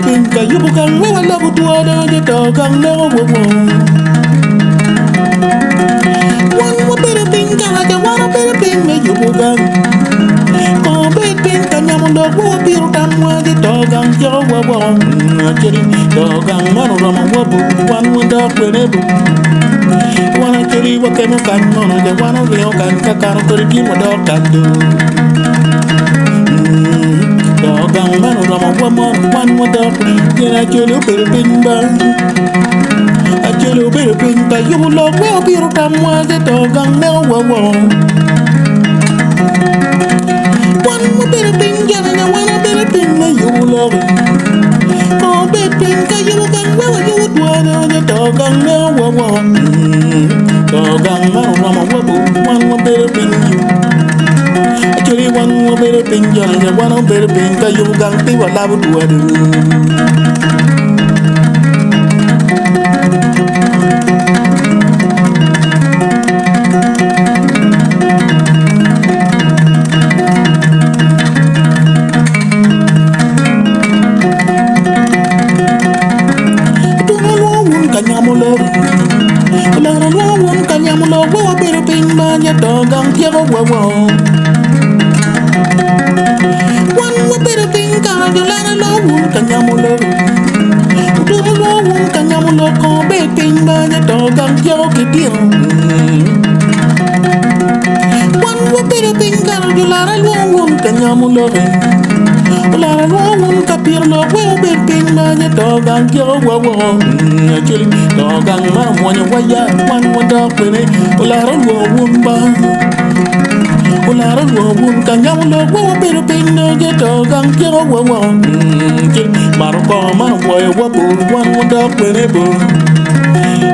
pinka yubukan we wala butuada je togang no wo. One wo better pinka je wana better pinka yubukan. Ko bet pinka nyamundo wo biru tamwa je togang jo wo. Acholi togang mano rama wo bu wan wo da kwenebu. Wana choli wo kemo kan no je wana leo kan kakaro koriki mo do kadu. Dogang mano rama woman one more dog. Then I kill you better pin bang. I kill you better pin that you will love well be time was the dogang now. One more better pin, and I want a better pin that you will love it. Oh, better pin that you will get well, you would want the dogang now. Dogang mano rama one more better pin you. Actually, one more better pin, and one better pin that you can see what I would do.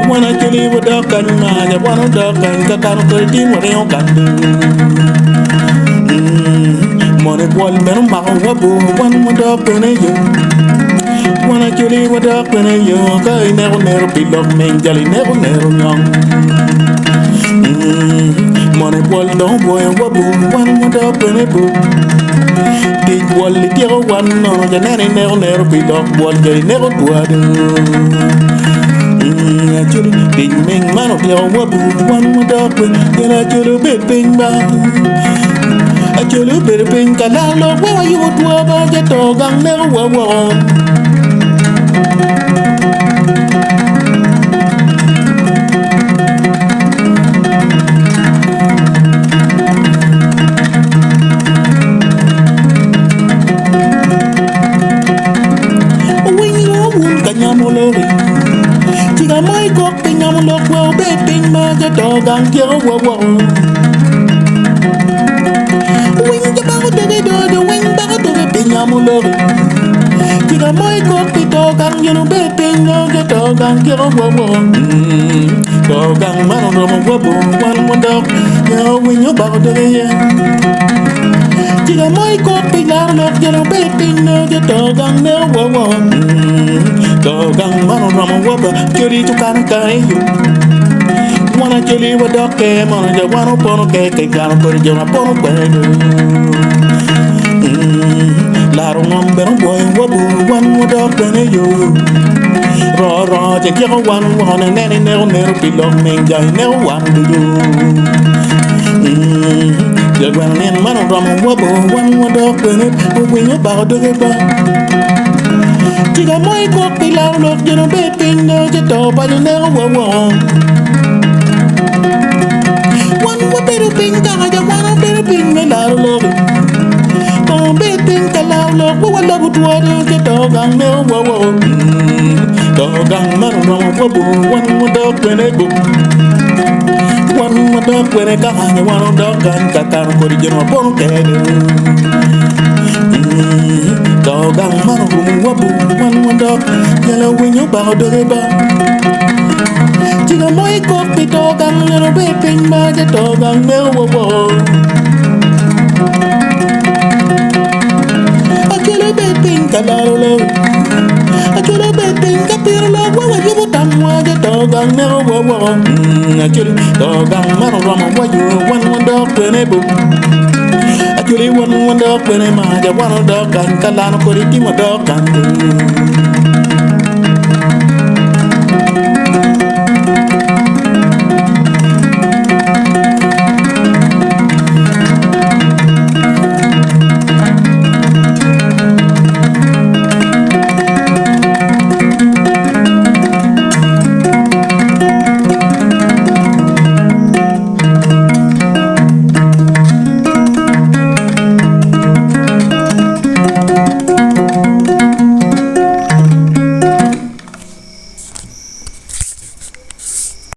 Wanna kill you with dog and I wanna dog and Kakano Kurtin, what you can do. Money one man, Wabu, one more dog and you. Wanna kill you with dog and you, I never be love me, Jolly never young. Money one, don't boy, Wabu, one more dog and a boo. Big wally, dear one, no, the nanny never be dog, one day never do. Actually, big man, man of your wabu, one more dog, then I should be ping bang. Actually, better pink, and I love where you would work about your dog and never walk. When you are one, can you love it? My cock ping, I'm look well, betting my dog and kill wow. Wing the bow to the door, the wing back to the ping, I'm love. Tika my cock the dog and you know betting the dog and kill wow. Dog and man on wobble, one more dog, now when you're about to the Tika my cock ping, I'm look, you know betting the dog and the wow. Dog and man on wobble, Chili to Kanaka. Wanna chili with dog came on the one upon a cake, can't put it upon a bed. Laro number boy, wobble, one more dog than you. Raw, take your one, and any never belong me, I never want to do. The one in man of wobble, one more dog than it, when you're about to get back. Tika my cock be loud of you know betting the door but you never won't. One more better pink, I want a better pink, a lot of love. Oh, betting the loud love, who will love to water the dog and never won't. Dog and man around wobble, one more dog when they book. One more dog when they come, and one dog and Kakano for the general bone. Dog and man wobble, one more dog, yellow when you bow to the bar. Tika my cock the dog and little betting by the dog and never wobble. I kill a betting, a lot of love. I kill a betting, a beer love, what you would done with the dog and never wobble. I kill dog and man around what you one more dog when they book. Acholi one dog when I mind one dog and Kalana Koriti my dog and